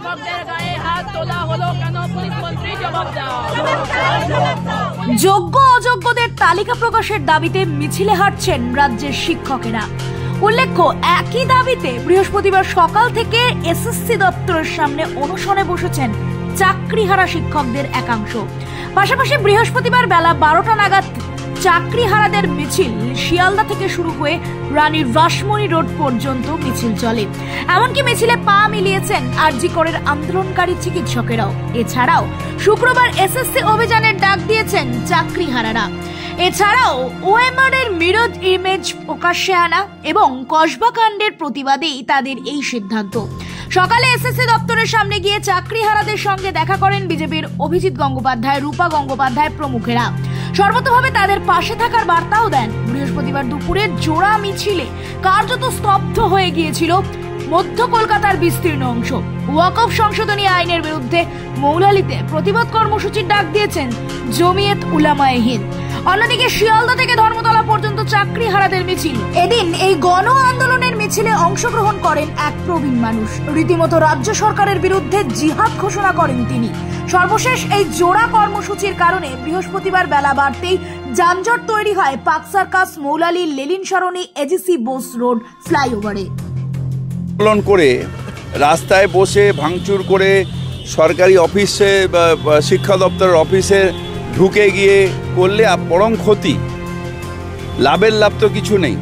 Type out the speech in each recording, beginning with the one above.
শিক্ষকদের গায়ে হাত তোলা হলো কেন? পুলিশ মন্ত্রী জবাব দাও। যোগ্য অযোগ্যদের তালিকা প্রকাশের দাবিতে মিছিলে হাঁটছেন রাজ্যের শিক্ষকেরা। উল্লেখ্য, একই দাবিতে বৃহস্পতিবার সকাল থেকে এসএসসি দপ্তরের সামনে অনশনে বসেছেন চাকরিহারা শিক্ষকদের একাংশ। পাশাপাশি বৃহস্পতিবার বেলা 12টা নাগাদ চাকরিহারাদের মিছিল শিয়ালদা থেকে শুরু হয়ে রানীর রাসমণি রোড পর্যন্ত মিছিল চলে। এমনকি মিছিলে পা মিলিয়েছেন আরজি করের আন্দোলনকারী চিকিৎসকেরাও। এছাড়াও শুক্রবার এসএসসি অভিযানের ডাক দিয়েছেন চাকরিহারারা। এছাড়াও ওএমআর এর মিরর ইমেজ প্রকাশ্যে আনা এবং কসবা কাণ্ডের প্রতিবাদেই তাদের এই সিদ্ধান্ত। সকালে এসএসসি দপ্তরের সামনে গিয়ে চাকরিহারাদের সঙ্গে দেখা করেন বিজেপির অভিজিৎ গঙ্গোপাধ্যায়, রূপা গঙ্গোপাধ্যায় প্রমুখেরা। সর্বতোভাবে তাদের পাশে থাকার বার্তাও দেন। বৃহস্পতিবার দুপুরে জোড়া মিছিলে কার্যত স্তব্ধ হয়ে গিয়েছিল মধ্য কলকাতার বিস্তীর্ণ অংশ। ওয়াকফ সংশোধনী আইনের বিরুদ্ধে মৌলালিতে প্রতিবাদ কর্মসূচির ডাক দিয়েছেন জমিয়ত উলামায়ে হিন্দ। অন্যদিকে শিয়ালদা থেকে ধর্মতলা পর্যন্ত চাকরিহারাদের মিছিল। এদিন এই গণ আন্দোলনের মিছিলে অংশগ্রহণ করেন এক প্রবীণ মানুষ। রীতিমতো রাজ্য সরকারের বিরুদ্ধে জিহাদ ঘোষণা করেন তিনি। সর্বশেষ এই জোড়া কর্মসূচির কারণে বৃহস্পতিবার বেলা বাড়তেই যানজট তৈরি হয় পার্ক সার্কাস, মৌলালি, লেলিন সরণি, এজিসি বোস রোড ফ্লাইওভারে। আন্দোলন করে রাস্তায় বসে ভাঙচুর করে সরকারি অফিসে শিক্ষা দপ্তরের অফিসে ঢুকে গিয়ে করলে বরং ক্ষতি, লাভের লাভ তো কিছু নেই।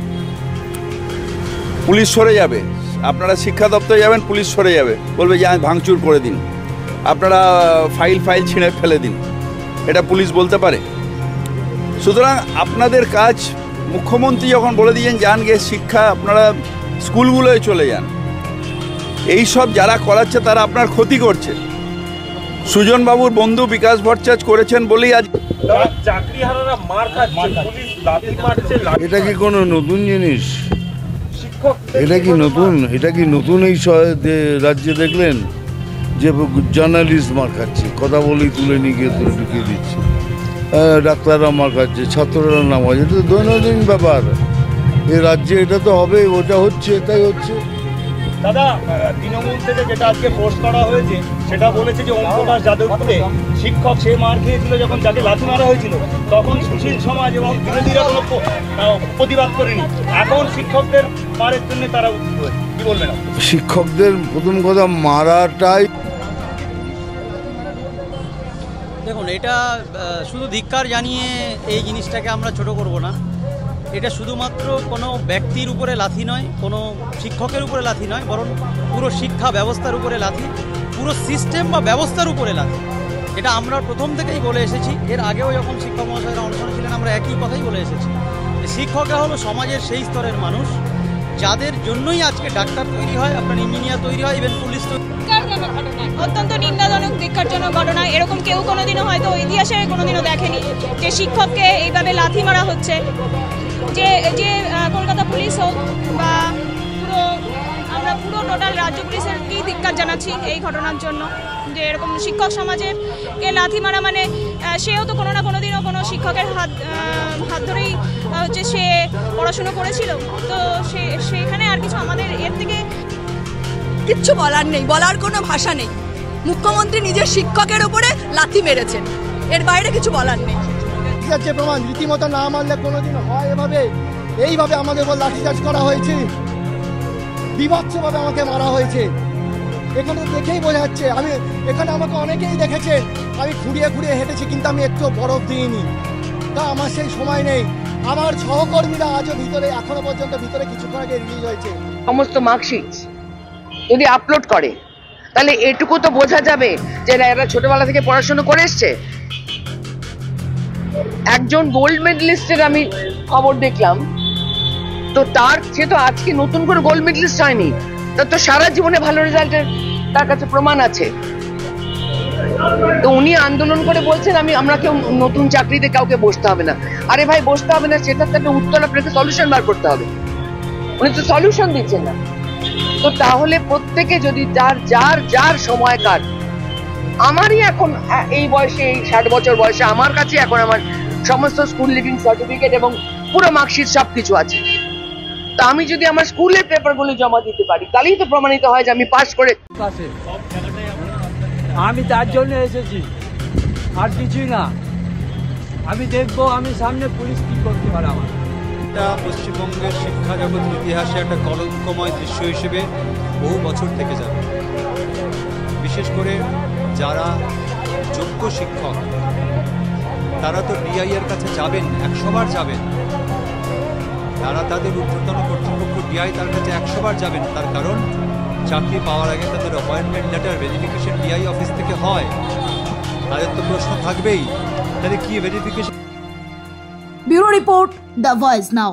পুলিশ সরে যাবে, আপনারা শিক্ষা দপ্তরে যাবেন, পুলিশ সরে যাবে, বলবে যে ভাঙচুর করে দিন, আপনারা ফাইল ছিঁড়ে ফেলে দিন, এটা পুলিশ বলতে পারে? সুতরাং আপনাদের কাজ, মুখ্যমন্ত্রী যখন বলে দিয়েছেন যান গিয়ে শিক্ষা আপনারা স্কুলগুলোয় চলে যান, এই সব যারা করাচ্ছে তারা আপনার ক্ষতি করছে। সুজন বাবুর বন্ধু বিকাশ ভট্টাচার্য করেছেন বলেই আজ চাকরিহারারা মার খাচ্ছে, পুলিশ লাঠি মারছে। এটা কি কোনো নতুন জিনিস? এটা কি নতুন এই রাজ্যে দেখলেন যে জার্নালিস্ট মার খাচ্ছে, কথা বলেই তুলে নিয়ে গিয়ে ঢুকিয়ে দিচ্ছে, ডাক্তাররা মার খাচ্ছে, ছাত্ররা নাম হয়, এটা তো দৈনন্দিন ব্যাপার এ রাজ্যে। এটা তো হবে, ওটা হচ্ছে, তাই হচ্ছে। দাদা, তৃণমূল থেকে যেটা আজকে পোস্ট করা হয়েছে সেটা বলেছে যে ওমপ্রকাশ যাদবকে শিক্ষক সে মার খেয়েছিল যখন যাকে লাথি মারা হয়েছিল, তখন সুশীল সমাজ এবং বিরোধীরা কোনো প্রতিবাদ করেনি। এখন শিক্ষকদের মারের জন্য তারা কি বলবেন? শিক্ষকদের প্রথম কথা মারাটাই, দেখুন, এটা শুধু ধিক্কার জানিয়ে এই জিনিসটাকে আমরা ছোট করব না। এটা শুধুমাত্র কোনো ব্যক্তির উপরে লাথি নয়, কোনো শিক্ষকের উপরে লাথি নয়, বরং পুরো শিক্ষা ব্যবস্থার উপরে লাথি, পুরো সিস্টেম বা ব্যবস্থার উপরে লাথি। এটা আমরা প্রথম থেকেই বলে এসেছি। এর আগেও যখন শিক্ষক মহাশয়রা অনুষ্ঠানে ছিলেন আমরা একই কথাই বলে এসেছি। শিক্ষকরা হলো সমাজের সেই স্তরের মানুষ যাদের জন্যই আজকে ডাক্তার তৈরি হয়, আপনার ইঞ্জিনিয়ার তৈরি হয়, ইভেন পুলিশ তৈরি। অত্যন্ত নিন্দাজনক, ধিক্কারজনক ঘটনা। এরকম কেউ কোনোদিনও হয়তো ইতিহাসে কোনোদিনও দেখেনি যে শিক্ষককে এইভাবে লাথি মারা হচ্ছে। যে কলকাতা পুলিশ হোক বা আমরা পুরো টোটাল রাজ্য পুলিশের কি ধিক্কার জানাচ্ছি এই ঘটনার জন্য। যে এরকম শিক্ষক সমাজের কে লাথি মারা মানে সেও তো কোনো না কোনো দিনও কোনো শিক্ষকের হাত ধরেই হচ্ছে সে পড়াশুনো করেছিল। তো সেখানে আর কিছু আমাদের এর থেকে কিচ্ছু বলার নেই, বলার কোনো ভাষা নেই। মুখ্যমন্ত্রী নিজের শিক্ষকের উপরে লাথি মেরেছেন, এর বাইরে কিছু বলার নেই। যে প্রমাণ রীতিমতো না মানলে কোনোদিন হয় এভাবে, এইভাবে আমাদের উপর লাঠিচার্জ করা হয়েছে, বিভৎসভাবে আমাকে মারা হয়েছে। এখানে দেখেই বোঝা যাচ্ছে, এখানে আমাকে অনেকেই দেখেছে, আমি ঘুরিয়ে হেঁটেছি, কিন্তু আমি একটু বরফ দিইনি। তা আমার সেই সময় নেই। আমার সহকর্মীরা আজও ভিতরে, এখনো পর্যন্ত ভিতরে কিছুক্ষণ আগে রিলিজ হয়েছে। সমস্ত মার্কশিট যদি আপলোড করে তাহলে এটুকু তো বোঝা যাবে যে এরা ছোটবেলা থেকে পড়াশোনা করে এসছে। একজন গোল্ড মেডেলিস্টের আমি খবর দেখলাম, তো সে তো আজকে নতুন করে গোল্ড মেডেলিস্ট হয়নি, তার তো সারা জীবনে ভালো রেজাল্টের তার কাছে প্রমাণ আছে। তো উনি আন্দোলন করে বলছেন আমরা কেউ নতুন চাকরিতে কাউকে বসতে হবে না। আরে ভাই, বসতে হবে না, সেটার তো একটা উত্তর আপনাকে সলিউশন বার করতে হবে। উনি তো সলিউশন দিচ্ছেন না। তো তাহলে প্রত্যেকে যদি যার সময়কার, আমারই এখন এই বয়সে, এই 60 বছর বয়সে আমার কাছে এখন আমার সমস্ত স্কুল লিভিং সার্টিফিকেট এবং পুরো মার্কশিট সবকিছু আছে। তা আমি যদি আমার স্কুলের পেপারগুলো জমা দিতে পারি তাহলেই তো প্রমাণিত হয় যে আমি পাস করে। আমি তার জন্য এসেছি, আর কিছুই না। আমি দেখবো আমি সামনে পুলিশ কি করতে পারে। আমার এটা পশ্চিমবঙ্গের শিক্ষা জগৎ ইতিহাসে একটা কলঙ্কময় দৃশ্য হিসেবে বহু বছর থেকে যাবে। বিশেষ করে যারা যোগ্য শিক্ষক তারা তো ডিআই এর কাছে যাবেন, 100 বার যাবেন। তারা তাদের ঊর্ধ্বতন কর্তৃপক্ষ ডিআই তার কাছে 100 বার যাবেন। তার কারণ চাকরি পাওয়ার আগে তাদের appointment letter verification DI office থেকে হয়। তাদের তো প্রশ্ন থাকবেই, তাহলে কি verification. Bureau report, the voice now.